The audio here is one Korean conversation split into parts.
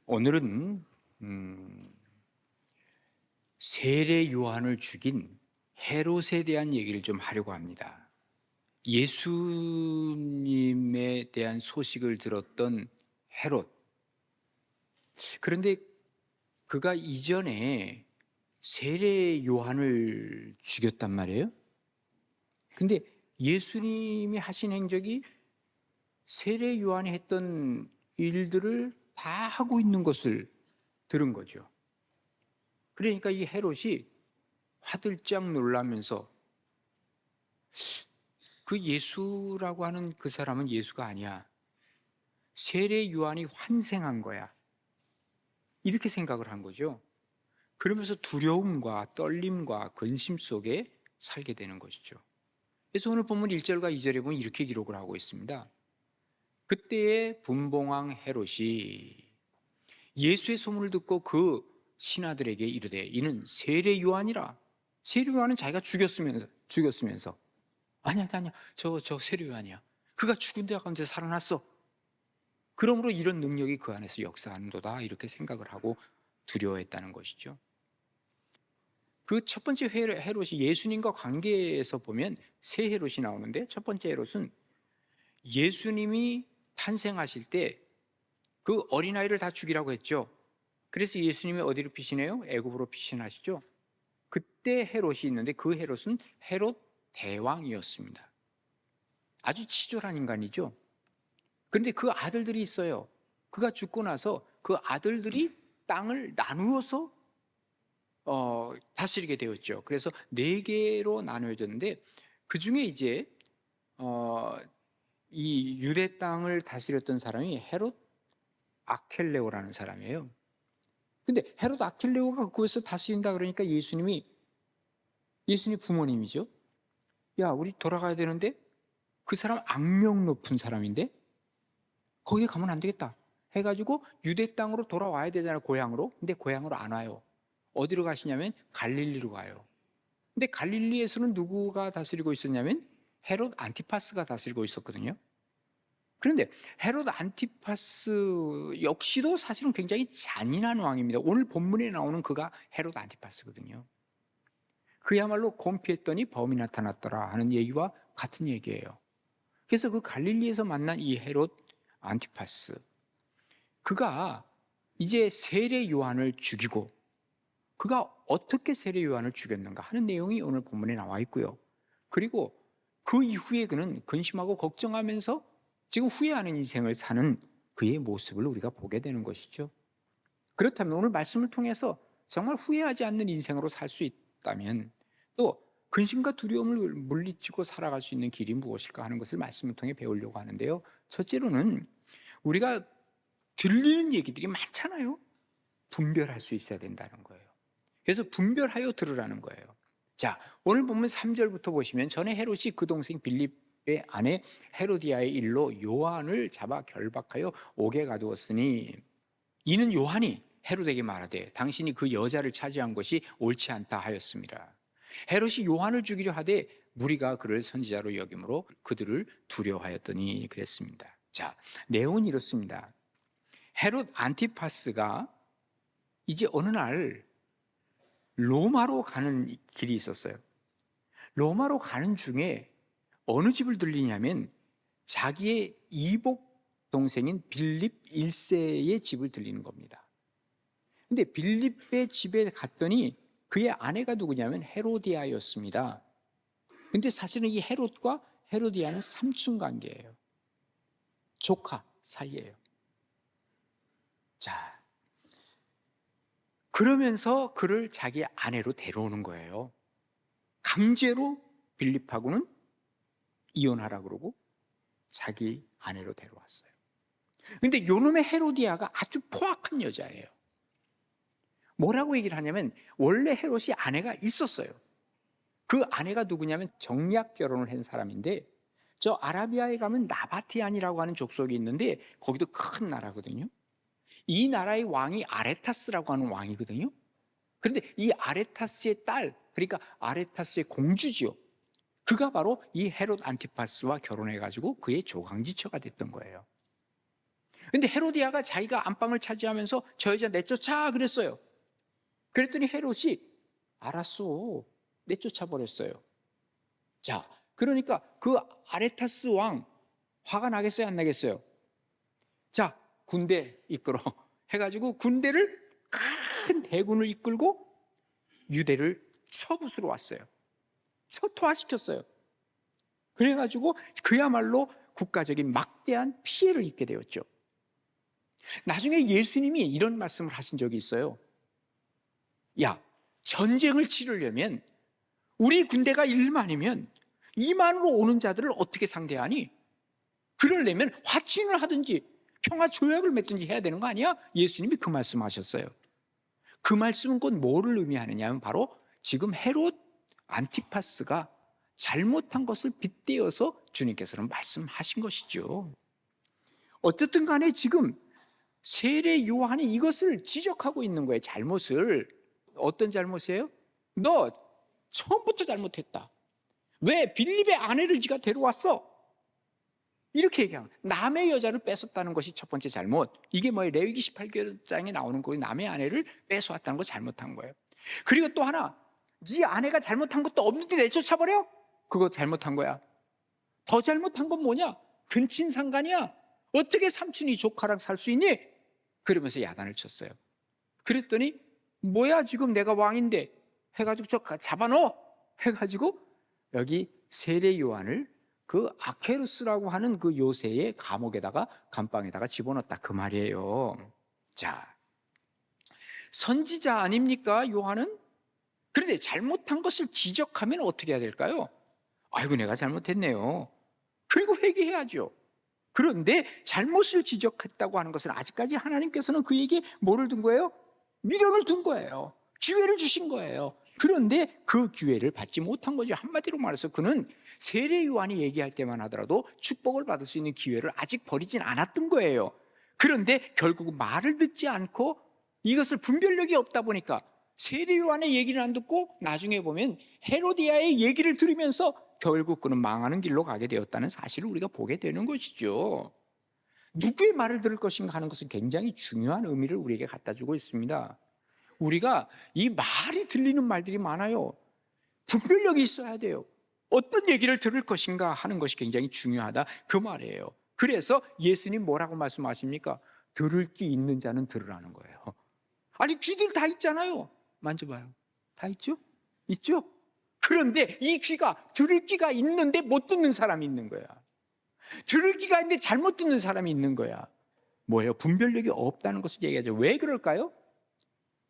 오늘은 세례 요한을 죽인 헤롯에 대한 얘기를 좀 하려고 합니다. 예수님에 대한 소식을 들었던 헤롯. 그런데 그가 이전에 세례 요한을 죽였단 말이에요. 근데 예수님이 하신 행적이 세례 요한이 했던 일들을 다 하고 있는 것을 들은 거죠. 그러니까 이 헤롯이 화들짝 놀라면서 그 예수라고 하는 그 사람은 예수가 아니야. 세례 요한이 환생한 거야. 이렇게 생각을 한 거죠. 그러면서 두려움과 떨림과 근심 속에 살게 되는 것이죠. 그래서 오늘 본문 1절과 2절에 보면 이렇게 기록을 하고 있습니다. 그때의 분봉왕 헤롯이 예수의 소문을 듣고 그 신하들에게 이르되 이는 세례 요한이라. 세례 요한은 자기가 죽였으면서 아니야 저 세례 요한이야. 그가 죽은 데 가운데 살아났어. 그러므로 이런 능력이 그 안에서 역사하는도다 이렇게 생각을 하고 두려워했다는 것이죠. 그 첫 번째 헤롯이 예수님과 관계에서 보면 세 헤롯이 나오는데, 첫 번째 헤롯은 예수님이 탄생하실 때 그 어린아이를 다 죽이라고 했죠. 그래서 예수님이 어디로 피신해요? 애굽으로 피신하시죠. 그때 헤롯이 있는데 그 헤롯은 헤롯 대왕이었습니다. 아주 치졸한 인간이죠. 그런데 그 아들들이 있어요. 그가 죽고 나서 그 아들들이 땅을 나누어서 다스리게 되었죠. 그래서 네 개로 나누어졌는데 그 중에 이제 이 유대 땅을 다스렸던 사람이 헤롯 아켈레오라는 사람이에요. 근데 헤롯 아킬레오가 그곳에서 다스린다 그러니까 예수님 부모님이죠. 야, 우리 돌아가야 되는데 그 사람 악명 높은 사람인데 거기에 가면 안 되겠다 해가지고 유대 땅으로 돌아와야 되잖아요. 고향으로. 근데 고향으로 안 와요. 어디로 가시냐면 갈릴리로 가요. 근데 갈릴리에서는 누구가 다스리고 있었냐면 헤롯 안티파스가 다스리고 있었거든요. 그런데 헤롯 안티파스 역시도 사실은 굉장히 잔인한 왕입니다. 오늘 본문에 나오는 그가 헤롯 안티파스거든요. 그야말로 곰피했더니 범이 나타났더라 하는 얘기와 같은 얘기예요. 그래서 그 갈릴리에서 만난 이 헤롯 안티파스, 그가 이제 세례 요한을 죽이고, 그가 어떻게 세례 요한을 죽였는가 하는 내용이 오늘 본문에 나와 있고요. 그리고 그 이후에 그는 근심하고 걱정하면서 지금 후회하는 인생을 사는 그의 모습을 우리가 보게 되는 것이죠. 그렇다면 오늘 말씀을 통해서 정말 후회하지 않는 인생으로 살 수 있다면 또 근심과 두려움을 물리치고 살아갈 수 있는 길이 무엇일까 하는 것을 말씀을 통해 배우려고 하는데요. 첫째로는 우리가 들리는 얘기들이 많잖아요. 분별할 수 있어야 된다는 거예요. 그래서 분별하여 들으라는 거예요. 자, 오늘 보면 3절부터 보시면 전에 헤롯이 그 동생 빌립의 아내 헤로디아의 일로 요한을 잡아 결박하여 옥에 가두었으니 이는 요한이 헤롯에게 말하되 당신이 그 여자를 차지한 것이 옳지 않다 하였습니다. 헤롯이 요한을 죽이려 하되 무리가 그를 선지자로 여김으로 그들을 두려워하였더니 그랬습니다. 자, 내용은 이렇습니다. 헤롯 안티파스가 이제 어느 날 로마로 가는 길이 있었어요. 로마로 가는 중에 어느 집을 들리냐면 자기의 이복 동생인 빌립 1세의 집을 들리는 겁니다. 근데 빌립의 집에 갔더니 그의 아내가 누구냐면 헤로디아였습니다. 근데 사실은 이 헤롯과 헤로디아는 삼촌 관계예요. 조카 사이예요. 자, 그러면서 그를 자기 아내로 데려오는 거예요. 강제로 빌립하고는 이혼하라 그러고 자기 아내로 데려왔어요. 근데 요놈의 헤로디아가 아주 포악한 여자예요. 뭐라고 얘기를 하냐면 원래 헤롯이 아내가 있었어요. 그 아내가 누구냐면 정략 결혼을 한 사람인데, 저 아라비아에 가면 나바티안이라고 하는 족속이 있는데 거기도 큰 나라거든요. 이 나라의 왕이 아레타스라고 하는 왕이거든요. 그런데 이 아레타스의 딸, 그러니까 아레타스의 공주지요. 그가 바로 이 헤롯 안티파스와 결혼해가지고 그의 조강지처가 됐던 거예요. 근데 헤로디아가 자기가 안방을 차지하면서 저 여자 내쫓아 그랬어요. 그랬더니 헤롯이 알았어, 내쫓아 버렸어요. 자, 그러니까 그 아레타스 왕 화가 나겠어요, 안 나겠어요? 자, 군대 이끌어 해가지고 군대를, 큰 대군을 이끌고 유대를 쳐부수러 왔어요. 초토화시켰어요. 그래가지고 그야말로 국가적인 막대한 피해를 입게 되었죠. 나중에 예수님이 이런 말씀을 하신 적이 있어요. 야, 전쟁을 치르려면 우리 군대가 1만이면 2만으로 오는 자들을 어떻게 상대하니? 그러려면 화친을 하든지 평화 조약을 맺든지 해야 되는 거 아니야? 예수님이 그 말씀하셨어요. 그 말씀은 곧 뭐를 의미하느냐 하면 바로 지금 헤롯 안티파스가 잘못한 것을 빗대어서 주님께서는 말씀하신 것이죠. 어쨌든 간에 지금 세례 요한이 이것을 지적하고 있는 거예요. 잘못을. 어떤 잘못이에요? 너 처음부터 잘못했다. 왜 빌립의 아내를 네가 데려왔어? 이렇게 얘기하면 남의 여자를 뺏었다는 것이 첫 번째 잘못. 이게 뭐예요? 레위기 18장에 나오는 거예요. 남의 아내를 뺏어왔다는 거 잘못한 거예요. 그리고 또 하나, 네 아내가 잘못한 것도 없는데 내쫓아버려? 그거 잘못한 거야. 더 잘못한 건 뭐냐? 근친상간이야. 어떻게 삼촌이 조카랑 살 수 있니? 그러면서 야단을 쳤어요. 그랬더니 뭐야, 지금 내가 왕인데 해가지고 저 잡아넣어 해가지고 여기 세례 요한을 그 아케루스라고 하는 그 요새의 감옥에다가, 감방에다가 집어넣었다 그 말이에요. 자, 선지자 아닙니까 요한은? 그런데 잘못한 것을 지적하면 어떻게 해야 될까요? 아이고, 내가 잘못했네요. 그리고 회개해야죠. 그런데 잘못을 지적했다고 하는 것은 아직까지 하나님께서는 그에게 뭐를 둔 거예요? 미련을 둔 거예요. 기회를 주신 거예요. 그런데 그 기회를 받지 못한 거죠. 한마디로 말해서 그는 세례 요한이 얘기할 때만 하더라도 축복을 받을 수 있는 기회를 아직 버리진 않았던 거예요. 그런데 결국은 말을 듣지 않고 이것을 분별력이 없다 보니까 세례 요한의 얘기를 안 듣고 나중에 보면 헤로디아의 얘기를 들으면서 결국 그는 망하는 길로 가게 되었다는 사실을 우리가 보게 되는 것이죠. 누구의 말을 들을 것인가 하는 것은 굉장히 중요한 의미를 우리에게 갖다 주고 있습니다. 우리가 이 말이 들리는 말들이 많아요. 분별력이 있어야 돼요. 어떤 얘기를 들을 것인가 하는 것이 굉장히 중요하다 그 말이에요. 그래서 예수님 뭐라고 말씀하십니까? 들을 귀 있는 자는 들으라는 거예요. 아니, 귀들 다 있잖아요. 만져봐요. 다 있죠? 있죠? 그런데 이 귀가, 들을 귀가 있는데 못 듣는 사람이 있는 거야. 들을 귀가 있는데 잘못 듣는 사람이 있는 거야. 뭐예요? 분별력이 없다는 것을 얘기하죠. 왜 그럴까요?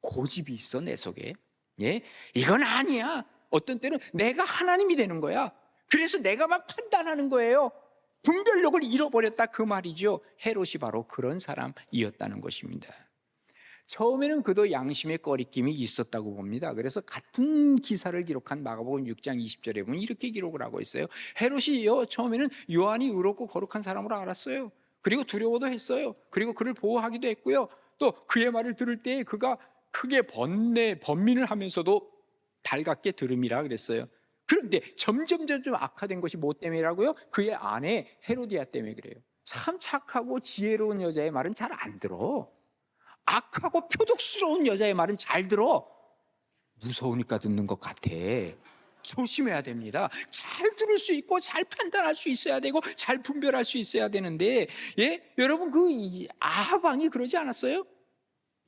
고집이 있어, 내 속에. 예? 이건 아니야. 어떤 때는 내가 하나님이 되는 거야. 그래서 내가 막 판단하는 거예요. 분별력을 잃어버렸다 그 말이죠. 헤롯이 바로 그런 사람이었다는 것입니다. 처음에는 그도 양심의 꺼리낌이 있었다고 봅니다. 그래서 같은 기사를 기록한 마가복음 6장 20절에 보면 이렇게 기록을 하고 있어요. 헤롯이요, 처음에는 요한이 의롭고 거룩한 사람으로 알았어요. 그리고 두려워도 했어요. 그리고 그를 보호하기도 했고요. 또 그의 말을 들을 때 그가 크게 번민을 하면서도 달갑게 들음이라 그랬어요. 그런데 점점 악화된 것이 뭐 때문이라고요? 그의 아내 헤로디아 때문에 그래요. 참 착하고 지혜로운 여자의 말은 잘 안 들어. 악하고 표독스러운 여자의 말은 잘 들어. 무서우니까 듣는 것 같아. 조심해야 됩니다. 잘 들을 수 있고 잘 판단할 수 있어야 되고 잘 분별할 수 있어야 되는데, 예? 여러분, 그 아하방이 그러지 않았어요?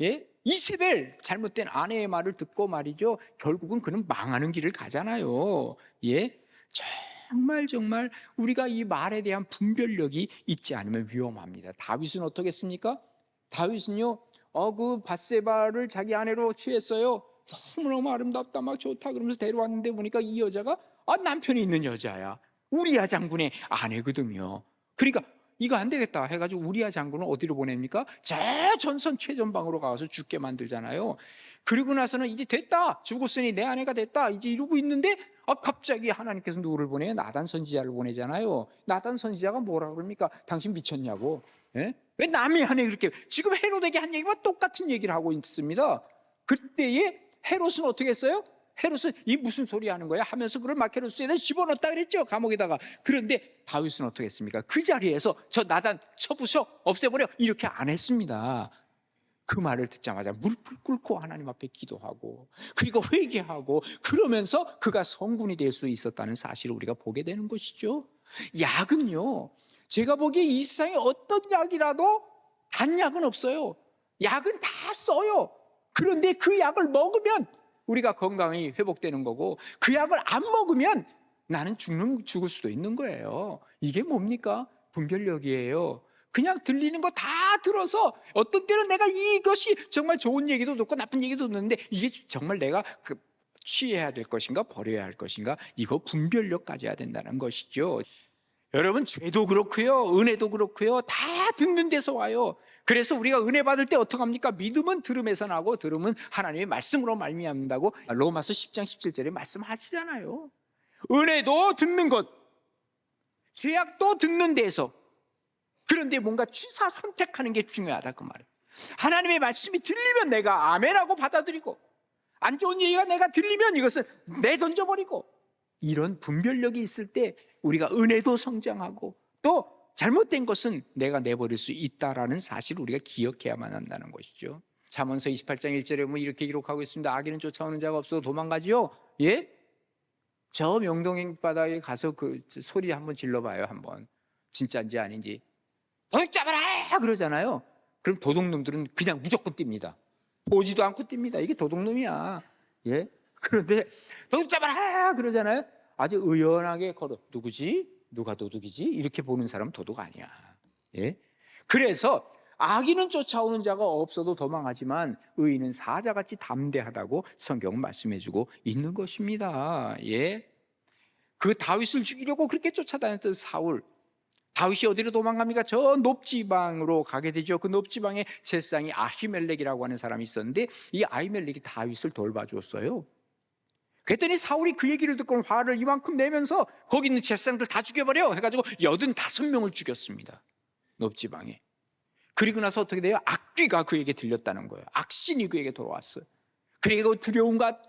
예? 이세벨, 잘못된 아내의 말을 듣고 말이죠, 결국은 그는 망하는 길을 가잖아요. 예? 정말 우리가 이 말에 대한 분별력이 있지 않으면 위험합니다. 다윗은 어떻겠습니까? 다윗은요, 그 밧세바를 자기 아내로 취했어요. 너무너무 아름답다, 막 좋다 그러면서 데려왔는데 보니까 이 여자가 남편이 있는 여자야. 우리야 장군의 아내거든요. 그러니까 이거 안 되겠다 해가지고 우리야 장군을 어디로 보냅니까? 저 전선 최전방으로 가서 죽게 만들잖아요. 그리고 나서는 이제 됐다, 죽었으니 내 아내가 됐다, 이제 이러고 있는데 갑자기 하나님께서 누구를 보내요? 나단 선지자를 보내잖아요. 나단 선지자가 뭐라 그럽니까? 당신 미쳤냐고. 예? 왜 남의 아내 그렇게, 지금 헤롯에게 한 얘기와 똑같은 얘기를 하고 있습니다. 그때에 헤롯은 어떻게 했어요? 헤롯은 이 무슨 소리 하는 거야 하면서 그걸 마케로스에다 집어넣었다 그랬죠, 감옥에다가. 그런데 다윗은 어떻게 했습니까? 그 자리에서 저 나단 쳐부셔, 없애버려, 이렇게 안 했습니다. 그 말을 듣자마자 무릎을 꿇고 하나님 앞에 기도하고, 그리고 회개하고, 그러면서 그가 성군이 될 수 있었다는 사실을 우리가 보게 되는 것이죠. 약은요, 제가 보기에 이 세상에 어떤 약이라도 단약은 없어요. 약은 다 써요. 그런데 그 약을 먹으면 우리가 건강이 회복되는 거고, 그 약을 안 먹으면 나는 죽을 수도 있는 거예요. 이게 뭡니까? 분별력이에요. 그냥 들리는 거 다 들어서 어떤 때는 내가 이것이 정말 좋은 얘기도 듣고 나쁜 얘기도 듣는데 이게 정말 내가 취해야 될 것인가 버려야 할 것인가, 이거 분별력 가져야 된다는 것이죠. 여러분, 죄도 그렇고요, 은혜도 그렇고요, 다 듣는 데서 와요. 그래서 우리가 은혜 받을 때 어떻게 합니까? 믿음은 들음에서 나고 들음은 하나님의 말씀으로 말미암는다고 로마서 10장 17절에 말씀하시잖아요. 은혜도 듣는 것, 죄악도 듣는 데서. 그런데 뭔가 취사 선택하는 게 중요하다, 그 말이에요. 하나님의 말씀이 들리면 내가 아멘하고 받아들이고, 안 좋은 얘기가 내가 들리면 이것을 내던져버리고, 이런 분별력이 있을 때 우리가 은혜도 성장하고, 또 잘못된 것은 내가 내버릴 수 있다라는 사실을 우리가 기억해야만 한다는 것이죠. 잠언서 28장 1절에 보면 이렇게 기록하고 있습니다. 악인은 쫓아오는 자가 없어도 도망가지요. 예? 저 명동 바다에 가서 그 소리 한번 질러봐요, 한번. 진짜인지 아닌지. 도둑 잡아라! 그러잖아요. 그럼 도둑놈들은 그냥 무조건 뜁니다. 보지도 않고 뜁니다. 이게 도둑놈이야. 예? 그런데 도둑 잡아라! 그러잖아요. 아주 의연하게 걸어. 누구지? 누가 도둑이지? 이렇게 보는 사람은 도둑 아니야. 예? 그래서 악인은 쫓아오는 자가 없어도 도망하지만 의인은 사자같이 담대하다고 성경은 말씀해주고 있는 것입니다. 예? 그 다윗을 죽이려고 그렇게 쫓아다녔던 사울, 다윗이 어디로 도망갑니까? 저 높지방으로 가게 되죠. 그 높지방에 제사장이 아히멜렉이라고 하는 사람이 있었는데, 이 아히멜렉이 다윗을 돌봐줬어요. 그랬더니 사울이 그 얘기를 듣고 화를 이만큼 내면서 거기 있는 제사장들 다 죽여버려 해가지고 85명을 죽였습니다, 높지방에. 그리고 나서 어떻게 돼요? 악귀가 그에게 들렸다는 거예요. 악신이 그에게 돌아왔어요. 그리고 두려움과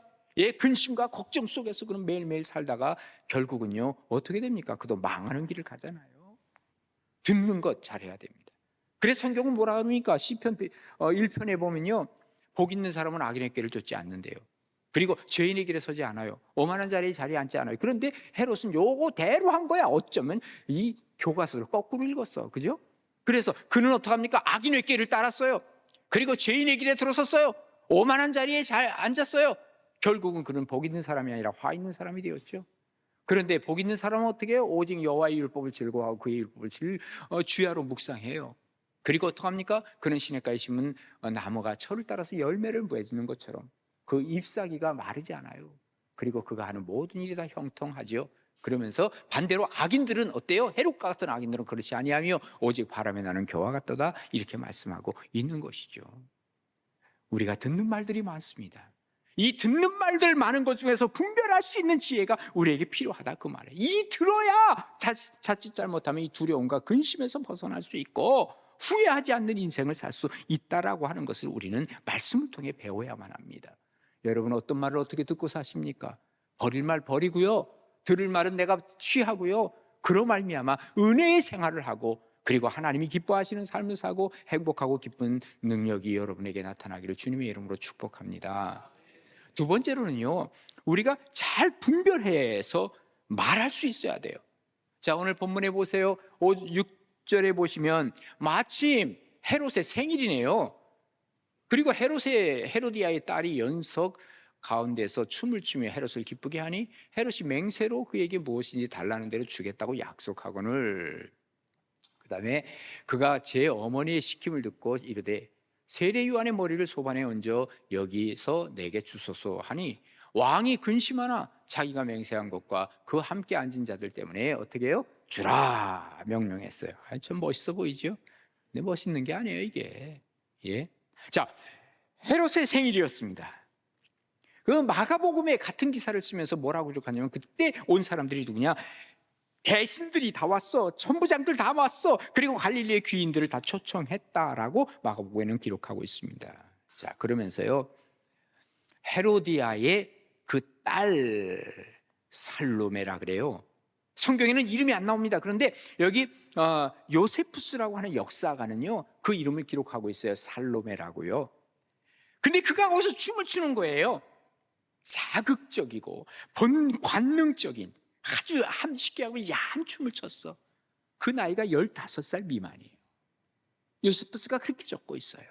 근심과 걱정 속에서 그는 매일매일 살다가 결국은요, 어떻게 됩니까? 그도 망하는 길을 가잖아요. 듣는 것 잘해야 됩니다. 그래서 성경은 뭐라 합니까? 시편 1편에 보면요, 복 있는 사람은 악인의 길을 쫓지 않는데요, 그리고 죄인의 길에 서지 않아요, 오만한 자리에 앉지 않아요. 그런데 헤롯은 요거대로 한 거야. 어쩌면 이 교과서를 거꾸로 읽었어, 그죠? 그래서 그는 어떻게 합니까? 악인의 길을 따랐어요. 그리고 죄인의 길에 들어섰어요. 오만한 자리에 잘 앉았어요. 결국은 그는 복 있는 사람이 아니라 화 있는 사람이 되었죠. 그런데 복 있는 사람은 어떻게 해요? 오직 여호와의 율법을 즐거워하고 그의 율법을 주야로 묵상해요. 그리고 어떻게 합니까? 그는 시냇가에 심은 나무가 철을 따라서 열매를 맺는 것처럼 그 잎사귀가 마르지 않아요. 그리고 그가 하는 모든 일이 다 형통하죠. 그러면서 반대로 악인들은 어때요? 헤롯과 같은 악인들은 그렇지 아니하며 오직 바람에 나는 겨와 같도다, 이렇게 말씀하고 있는 것이죠. 우리가 듣는 말들이 많습니다. 이 듣는 말들 많은 것 중에서 분별할 수 있는 지혜가 우리에게 필요하다, 그 말이에요. 이 들어야 자칫 잘못하면 이 두려움과 근심에서 벗어날 수 있고 후회하지 않는 인생을 살 수 있다라고 하는 것을 우리는 말씀을 통해 배워야만 합니다. 여러분, 어떤 말을 어떻게 듣고 사십니까? 버릴 말 버리고요, 들을 말은 내가 취하고요, 그로 말미암아 은혜의 생활을 하고, 그리고 하나님이 기뻐하시는 삶을 사고 행복하고 기쁜 능력이 여러분에게 나타나기를 주님의 이름으로 축복합니다. 두 번째로는요, 우리가 잘 분별해서 말할 수 있어야 돼요. 자, 오늘 본문에 보세요. 6절에 보시면 마침 헤롯의 생일이네요. 그리고 헤로디아의 딸이 연석 가운데서 춤을 추며 헤롯을 기쁘게 하니 헤롯이 맹세로 그에게 무엇인지 달라는 대로 주겠다고 약속하거늘, 그 다음에 그가 제 어머니의 시킴을 듣고 이르되 세례 요한의 머리를 소반에 얹어 여기서 내게 주소서 하니 왕이 근심하나 자기가 맹세한 것과 그 함께 앉은 자들 때문에 어떻게 해요? 주라 명령했어요. 좀 멋있어 보이죠? 근데 멋있는 게 아니에요, 이게. 예. 자, 헤롯의 생일이었습니다. 그 마가복음에 같은 기사를 쓰면서 뭐라고 기록하냐면, 그때 온 사람들이 누구냐? 대신들이 다 왔어, 천부장들 다 왔어, 그리고 갈릴리의 귀인들을 다 초청했다라고 마가복음에는 기록하고 있습니다. 자, 그러면서요, 헤로디아의 그 딸 살로메라 그래요. 성경에는 이름이 안 나옵니다. 그런데 여기 요세푸스라고 하는 역사가는요, 그 이름을 기록하고 있어요. 살로메라고요. 근데 그가 거기서 춤을 추는 거예요. 자극적이고 관능적인 아주 함식하고 야한 춤을 췄어. 그 나이가 15살 미만이에요. 요세푸스가 그렇게 적고 있어요.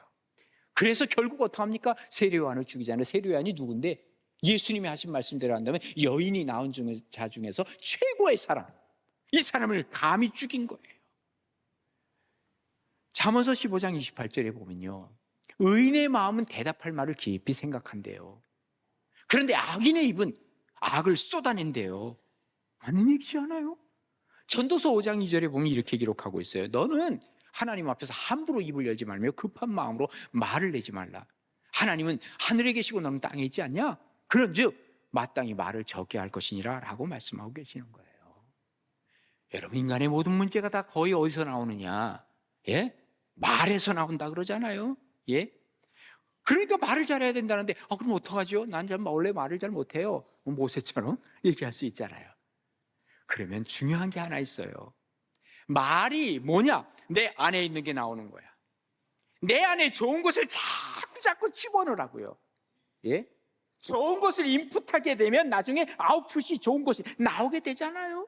그래서 결국 어떡합니까? 세례요한을 죽이잖아요. 세례요한이 누군데? 예수님이 하신 말씀대로 한다면 여인이 낳은 자 중에서 최고의 사람, 이 사람을 감히 죽인 거예요. 잠언서 15장 28절에 보면요, 의인의 마음은 대답할 말을 깊이 생각한대요. 그런데 악인의 입은 악을 쏟아낸대요. 맞는 얘기지 않아요? 전도서 5장 2절에 보면 이렇게 기록하고 있어요. 너는 하나님 앞에서 함부로 입을 열지 말며 급한 마음으로 말을 내지 말라. 하나님은 하늘에 계시고 너는 땅에 있지 않냐? 그런즉 마땅히 말을 적게 할 것이니라 라고 말씀하고 계시는 거예요. 여러분, 인간의 모든 문제가 다 거의 어디서 나오느냐? 예? 말에서 나온다 그러잖아요. 예? 그러니까 말을 잘해야 된다는데, 그럼 어떡하죠? 난 원래 말을 잘 못해요. 모세처럼 얘기할 수 있잖아요. 그러면 중요한 게 하나 있어요. 말이 뭐냐? 내 안에 있는 게 나오는 거야. 내 안에 좋은 것을 자꾸 집어넣으라고요. 예? 좋은 것을 인풋하게 되면 나중에 아웃풋이 좋은 것이 나오게 되잖아요.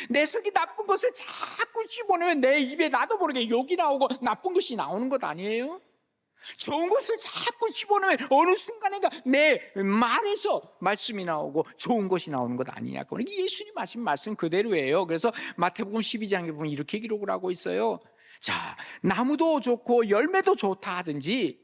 내 속에 나쁜 것을 자꾸 집어넣으면 내 입에 나도 모르게 욕이 나오고 나쁜 것이 나오는 것 아니에요? 좋은 것을 자꾸 집어넣으면 어느 순간인가 내 말에서 말씀이 나오고 좋은 것이 나오는 것 아니냐고. 예수님 하신 말씀 그대로예요. 그래서 마태복음 12장에 보면 이렇게 기록을 하고 있어요. 자, 나무도 좋고 열매도 좋다 하든지,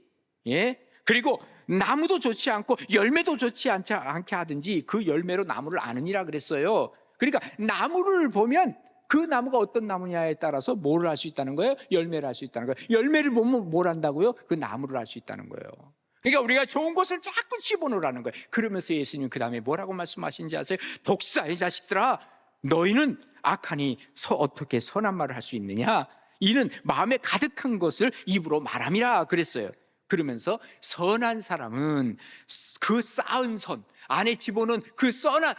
예? 그리고 나무도 좋지 않고 열매도 좋지 않게 하든지 그 열매로 나무를 아느니라 그랬어요. 그러니까 나무를 보면 그 나무가 어떤 나무냐에 따라서 뭘 할 수 있다는 거예요? 열매를 할 수 있다는 거예요. 열매를 보면 뭘 한다고요? 그 나무를 할 수 있다는 거예요. 그러니까 우리가 좋은 것을 자꾸 집어넣으라는 거예요. 그러면서 예수님 그 다음에 뭐라고 말씀하신지 아세요? 독사의 자식들아, 너희는 악하니 어떻게 선한 말을 할 수 있느냐? 이는 마음에 가득한 것을 입으로 말함이라 그랬어요. 그러면서 선한 사람은 그 쌓은 선 안에 집어넣은 그 선한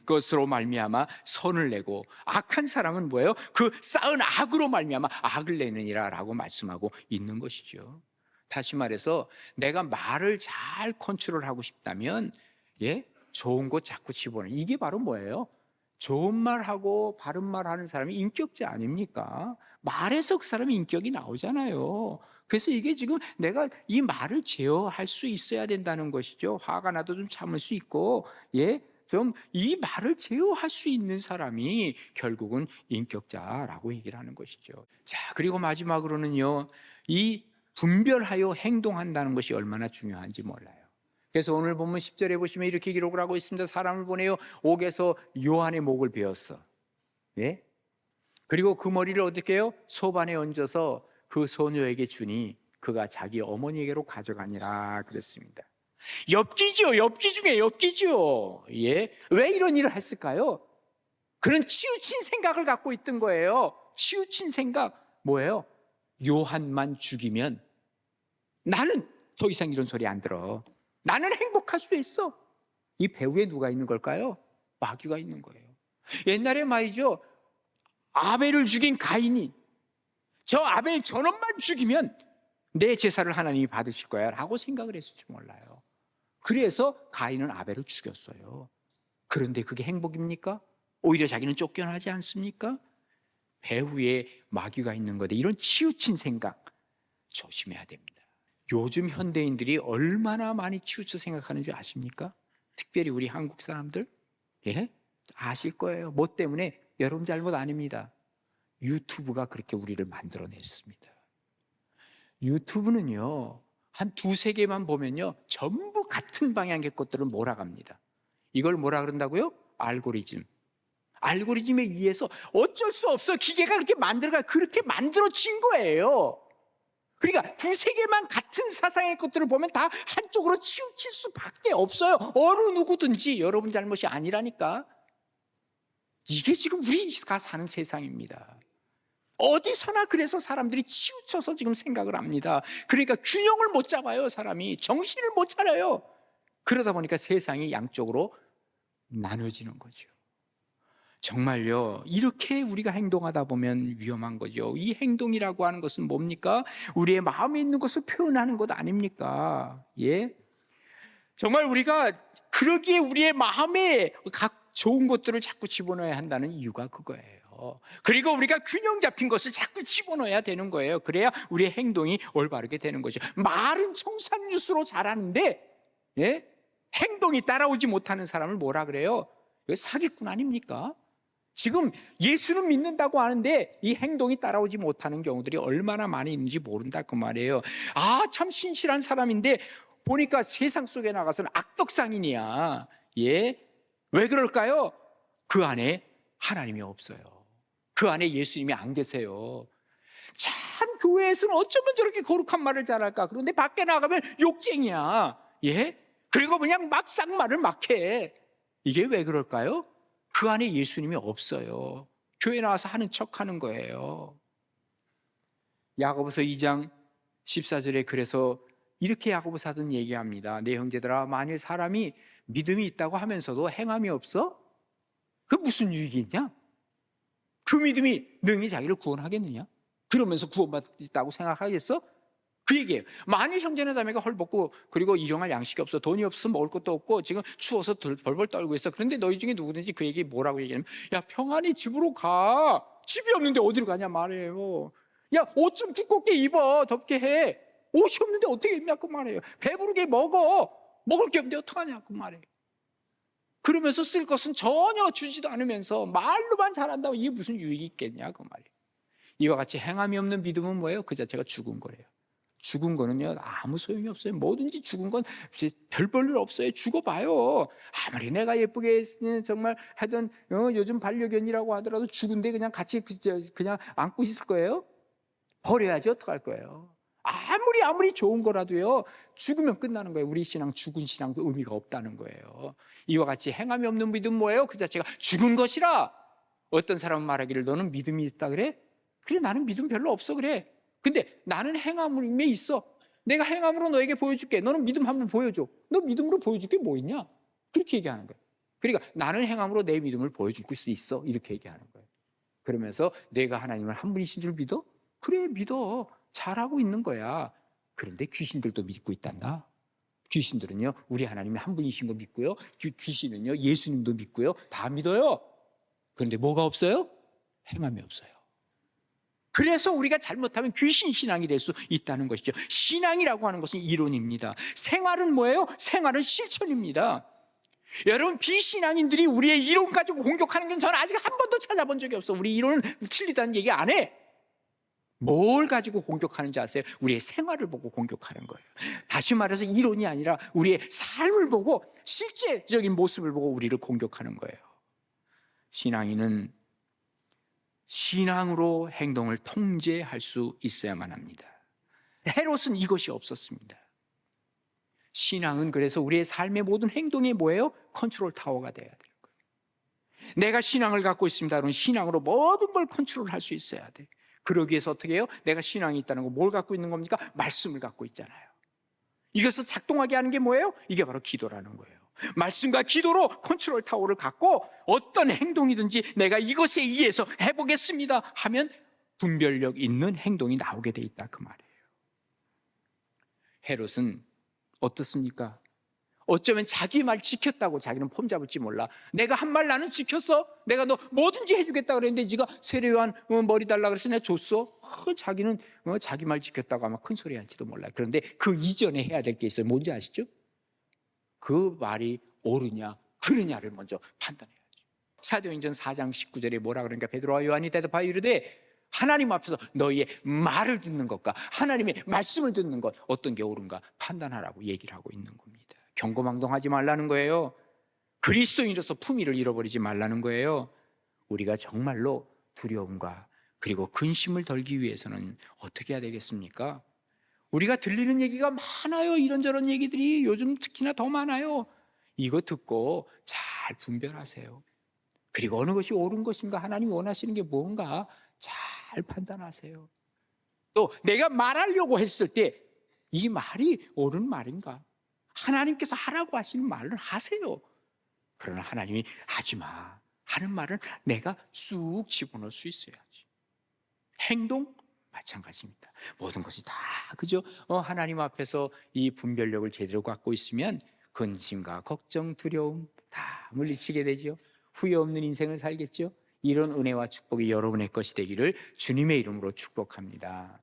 그것으로 말미암아 선을 내고, 악한 사람은 뭐예요? 그 쌓은 악으로 말미암아 악을 내느니라라고 말씀하고 있는 것이죠. 다시 말해서 내가 말을 잘 컨트롤하고 싶다면, 예, 좋은 거 자꾸 집어넣어. 이게 바로 뭐예요? 좋은 말하고 바른 말하는 사람이 인격자 아닙니까? 말에서 그 사람의 인격이 나오잖아요. 그래서 이게 지금 내가 이 말을 제어할 수 있어야 된다는 것이죠. 화가 나도 좀 참을 수 있고, 예, 좀 이 말을 제어할 수 있는 사람이 결국은 인격자라고 얘기를 하는 것이죠. 자, 그리고 마지막으로는요, 이 분별하여 행동한다는 것이 얼마나 중요한지 몰라요. 그래서 오늘 본문 10절에 보시면 이렇게 기록을 하고 있습니다. 사람을 보내어 옥에서 요한의 목을 베었어. 예? 그리고 그 머리를 어떻게 해요? 소반에 얹어서 그 소녀에게 주니 그가 자기 어머니에게로 가져가니라 그랬습니다. 엽기죠. 엽기 중에 엽기죠. 예? 왜 이런 일을 했을까요? 그런 치우친 생각을 갖고 있던 거예요. 치우친 생각 뭐예요? 요한만 죽이면 나는 더 이상 이런 소리 안 들어. 나는 행복할 수 있어. 이 배후에 누가 있는 걸까요? 마귀가 있는 거예요. 옛날에 말이죠, 아벨을 죽인 가인이 저 아벨 저놈만 죽이면 내 제사를 하나님이 받으실 거야 라고 생각을 했을지 몰라요. 그래서 가인은 아벨을 죽였어요. 그런데 그게 행복입니까? 오히려 자기는 쫓겨나지 않습니까? 배후에 마귀가 있는 거데, 이런 치우친 생각 조심해야 됩니다. 요즘 현대인들이 얼마나 많이 치우쳐 생각하는 줄 아십니까? 특별히 우리 한국 사람들, 예? 아실 거예요. 뭐 때문에? 여러분 잘못 아닙니다. 유튜브가 그렇게 우리를 만들어냈습니다. 유튜브는요, 한 두세 개만 보면요, 전부 같은 방향의 것들을 몰아갑니다. 이걸 뭐라 그런다고요? 알고리즘. 알고리즘에 의해서 어쩔 수 없어. 기계가 그렇게 만들어진 거예요. 그러니까 두세 개만 같은 사상의 것들을 보면 다 한쪽으로 치우칠 수밖에 없어요. 어느 누구든지 여러분 잘못이 아니라니까. 이게 지금 우리가 사는 세상입니다. 어디서나 그래서 사람들이 치우쳐서 지금 생각을 합니다. 그러니까 균형을 못 잡아요. 사람이 정신을 못 차려요. 그러다 보니까 세상이 양쪽으로 나눠지는 거죠. 정말요, 이렇게 우리가 행동하다 보면 위험한 거죠. 이 행동이라고 하는 것은 뭡니까? 우리의 마음에 있는 것을 표현하는 것 아닙니까? 예? 정말 우리가 그러기에 우리의 마음에 각 좋은 것들을 자꾸 집어넣어야 한다는 이유가 그거예요. 그리고 우리가 균형 잡힌 것을 자꾸 집어넣어야 되는 거예요. 그래야 우리의 행동이 올바르게 되는 거죠. 말은 청산유수로 잘하는데, 예? 행동이 따라오지 못하는 사람을 뭐라 그래요? 이거 사기꾼 아닙니까? 지금 예수는 믿는다고 하는데 이 행동이 따라오지 못하는 경우들이 얼마나 많이 있는지 모른다 그 말이에요. 아, 참 신실한 사람인데 보니까 세상 속에 나가서는 악덕상인이야. 예? 왜 그럴까요? 그 안에 하나님이 없어요. 그 안에 예수님이 안 계세요. 참 교회에서는 어쩌면 저렇게 거룩한 말을 잘할까? 그런데 밖에 나가면 욕쟁이야. 예? 그리고 그냥 막 쌍말을 막 해. 이게 왜 그럴까요? 그 안에 예수님이 없어요. 교회 나와서 하는 척 하는 거예요. 야고보서 2장 14절에 그래서 이렇게 야고보서 하던 얘기합니다. 내 형제들아, 만일 사람이 믿음이 있다고 하면서도 행함이 없어? 그 무슨 유익이 있냐? 그 믿음이 능히 자기를 구원하겠느냐? 그러면서 구원받았다고 생각하겠어? 그 얘기예요. 만일 형제나 자매가 헐벗고 그리고 일용할 양식이 없어, 돈이 없어, 먹을 것도 없고 지금 추워서 벌벌 떨고 있어. 그런데 너희 중에 누구든지 그 얘기 뭐라고 얘기하냐면, 야, 평안히 집으로 가. 집이 없는데 어디로 가냐 말이에요. 야, 옷 좀 두껍게 입어. 덥게 해. 옷이 없는데 어떻게 입냐고 말이에요. 배부르게 먹어. 먹을 게 없는데 어떡하냐고 말이에요. 그러면서 쓸 것은 전혀 주지도 않으면서 말로만 잘한다고 이게 무슨 유익이 있겠냐고 말이에요. 이와 같이 행함이 없는 믿음은 뭐예요? 그 자체가 죽은 거래요. 죽은 거는요, 아무 소용이 없어요. 뭐든지 죽은 건 별 볼 일 없어요. 죽어봐요. 아무리 내가 예쁘게 정말 하던 요즘 반려견이라고 하더라도 죽은데 그냥 같이 그냥 안고 있을 거예요? 버려야지 어떡할 거예요? 아무리 좋은 거라도요, 죽으면 끝나는 거예요. 우리 신앙, 죽은 신앙도 의미가 없다는 거예요. 이와 같이 행함이 없는 믿음 뭐예요? 그 자체가 죽은 것이라. 어떤 사람은 말하기를 너는 믿음이 있다 그래? 그래, 나는 믿음 별로 없어 그래. 근데 나는 행함에 있어. 내가 행함으로 너에게 보여줄게. 너는 믿음 한번 보여줘. 너 믿음으로 보여줄 게 뭐 있냐? 그렇게 얘기하는 거예요. 그러니까 나는 행함으로 내 믿음을 보여줄 수 있어. 이렇게 얘기하는 거예요. 그러면서 내가 하나님을 한 분이신 줄 믿어? 그래, 믿어. 잘하고 있는 거야. 그런데 귀신들도 믿고 있단다. 귀신들은요, 우리 하나님이 한 분이신 거 믿고요. 귀신은요, 예수님도 믿고요. 다 믿어요. 그런데 뭐가 없어요? 행함이 없어요. 그래서 우리가 잘못하면 귀신 신앙이 될 수 있다는 것이죠. 신앙이라고 하는 것은 이론입니다. 생활은 뭐예요? 생활은 실천입니다. 여러분, 비신앙인들이 우리의 이론 가지고 공격하는 건 저는 아직 한 번도 찾아본 적이 없어. 우리 이론은 틀리다는 얘기 안 해. 뭘 가지고 공격하는지 아세요? 우리의 생활을 보고 공격하는 거예요. 다시 말해서 이론이 아니라 우리의 삶을 보고 실제적인 모습을 보고 우리를 공격하는 거예요. 신앙인은 신앙으로 행동을 통제할 수 있어야만 합니다. 헤롯은 이것이 없었습니다. 신앙은 그래서 우리의 삶의 모든 행동이 뭐예요? 컨트롤 타워가 돼야 되는 거예요. 내가 신앙을 갖고 있습니다. 그러면 신앙으로 모든 걸 컨트롤할 수 있어야 돼. 그러기 위해서 어떻게 해요? 내가 신앙이 있다는 거 뭘 갖고 있는 겁니까? 말씀을 갖고 있잖아요. 이것을 작동하게 하는 게 뭐예요? 이게 바로 기도라는 거예요. 말씀과 기도로 컨트롤 타워를 갖고 어떤 행동이든지 내가 이것에 의해서 해보겠습니다 하면 분별력 있는 행동이 나오게 돼 있다 그 말이에요. 헤롯은 어떻습니까? 어쩌면 자기 말 지켰다고 자기는 폼 잡을지 몰라. 내가 한 말 나는 지켰어. 내가 너 뭐든지 해주겠다 그랬는데 네가 세례요한 머리 달라 그래서 내가 줬어. 자기는 자기 말 지켰다고 아마 큰 소리 할지도 몰라요. 그런데 그 이전에 해야 될 게 있어요. 뭔지 아시죠? 그 말이 옳으냐 그르냐를 먼저 판단해야죠. 사도행전 4장 19절에 뭐라 그러니까 베드로와 요한이 대답하여 이르되 하나님 앞에서 너희의 말을 듣는 것과 하나님의 말씀을 듣는 것 어떤 게 옳은가 판단하라고 얘기를 하고 있는 겁니다. 경거망동하지 말라는 거예요. 그리스도인으로서 품위를 잃어버리지 말라는 거예요. 우리가 정말로 두려움과 그리고 근심을 덜기 위해서는 어떻게 해야 되겠습니까? 우리가 들리는 얘기가 많아요. 이런저런 얘기들이 요즘 특히나 더 많아요. 이거 듣고 잘 분별하세요. 그리고 어느 것이 옳은 것인가, 하나님이 원하시는 게 뭔가 잘 판단하세요. 또 내가 말하려고 했을 때 이 말이 옳은 말인가, 하나님께서 하라고 하시는 말은 하세요. 그러나 하나님이 하지 마 하는 말은 내가 쑥 집어넣을 수 있어야지. 행동 마찬가지입니다. 모든 것이 다 그죠? 하나님 앞에서 이 분별력을 제대로 갖고 있으면 근심과 걱정, 두려움 다 물리치게 되죠. 후회 없는 인생을 살겠죠. 이런 은혜와 축복이 여러분의 것이 되기를 주님의 이름으로 축복합니다.